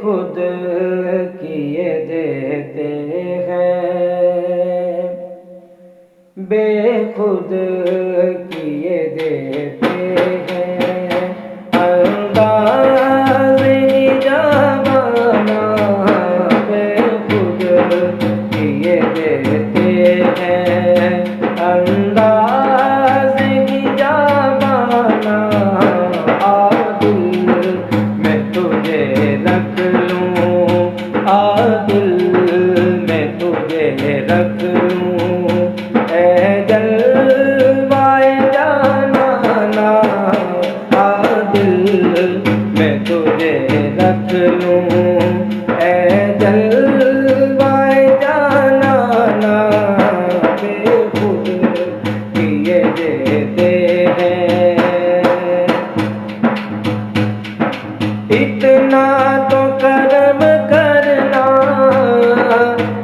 बेखुद किए देते हैं, बेखुद किए देते हैं। अंदाज़े जमाना बेखुद किए देते हैं, अंदाज़े जमाना आ दिल में तुझे रख लूं, आ दिल में तुझे रख लूं, ए जलवाए जाना आ दिल में तुझे रख लूं, ए जलवाए जाना बेखुद किए देते हैं। इतना तो करम करना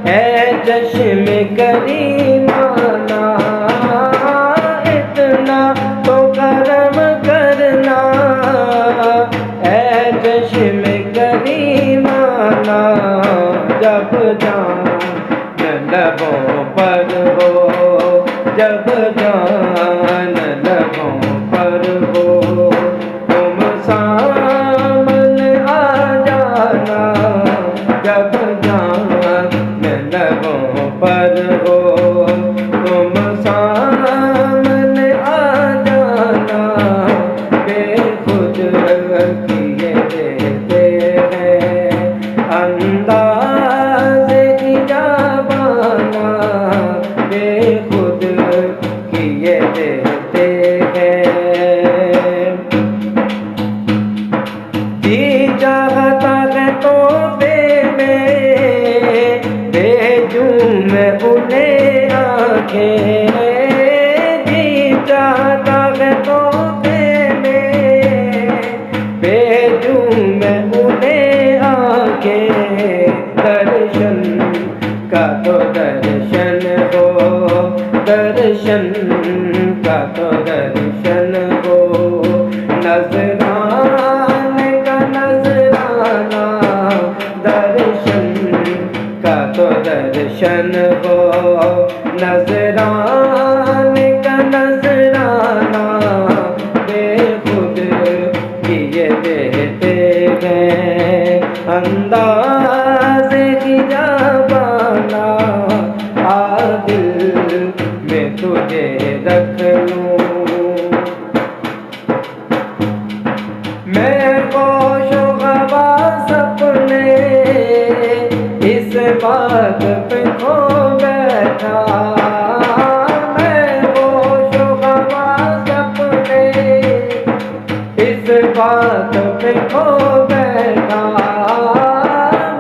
है चश्मे करीमाना, इतना तो करम करना है चश्मे करीमाना, जब जान लबों पर हो, जब जान लबों पर हो, तुम सामने आ जाना, जब जान लबों पर हो, तुम सामने आ जाना, बेखुद किए देते हैं, अंदाज़े जमाना बेखुद किए देते हैं। जी चाहता है तो में भेजूं मैं उन्हें आंखें, जी चाहता है तो में भेजूं मैं उन्हें आंखें, दर्शन का तो दर्शन हो, दर्शन का तो दर्शन हो, नजराने का नजराना, दर्शन का तो दर्शन हो, नजराने का नजराना बेखुद किए देते हैं, अंदाज़े जमाना आ दिल में तुझे रख लूं। मैं होशो हवास अपने इस बात पे खो बैठा, मैं होशो हवास अपने इस बात पे खो बैठा,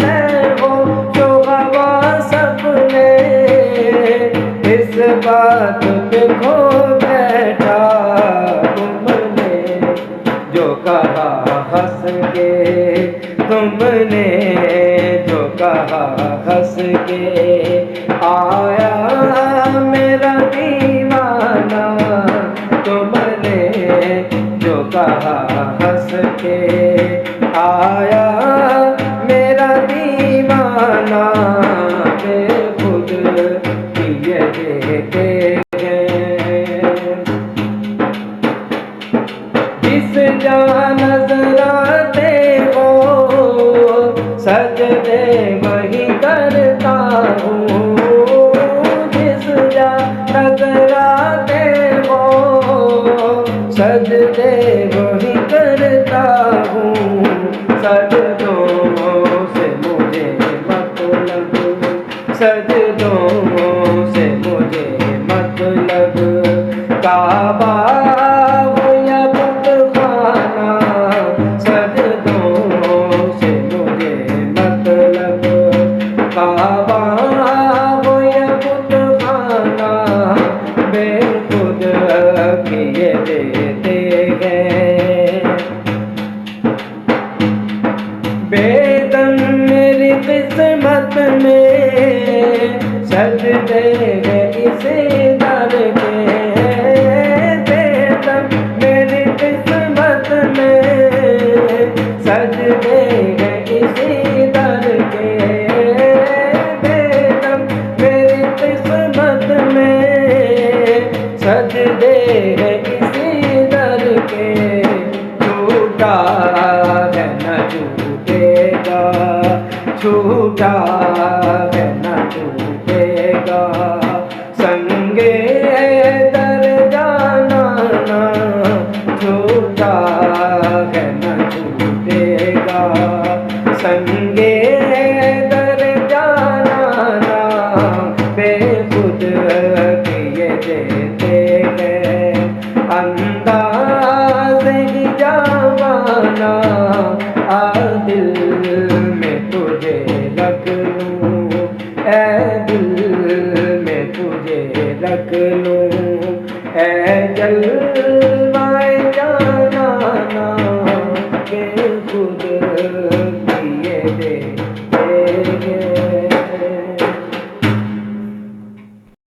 मैं होशो हवास अपने इस बात पे खो बैठा, तुमने जो कहा हंस के, तुमने जो कहा हंस के, आया मेरा दीवाना, तुमने जो कहा हंस के, आया मेरा दीवाना, बेखुद किए देते हैं। जिस जहाँ नजर आते हो सजदे वही करता हूँ, जिस जहाँ नजर आते हो सजदे वही करता हूँ, सजदों से मुझे मतलब, सजदों से मुझे मतलब, काबा हो या बुतखाना, सजदों से मुझे मतलब, काबा हो या बुतखाना बेखुद किए देते हैं, के छूटा है न छूटेगा, छूटा है न छूटेगा। संगे दर जाना ना छूटा है न छूटेगा, संगे दर जाना ना बेखुद किए देते हैं। अंदाज़े ही जवाना आ दिल में तुझे रख लूं, ऐ दिल में तुझे रख लूं, ऐ जलवाए जाना ना बेखुद किए दे।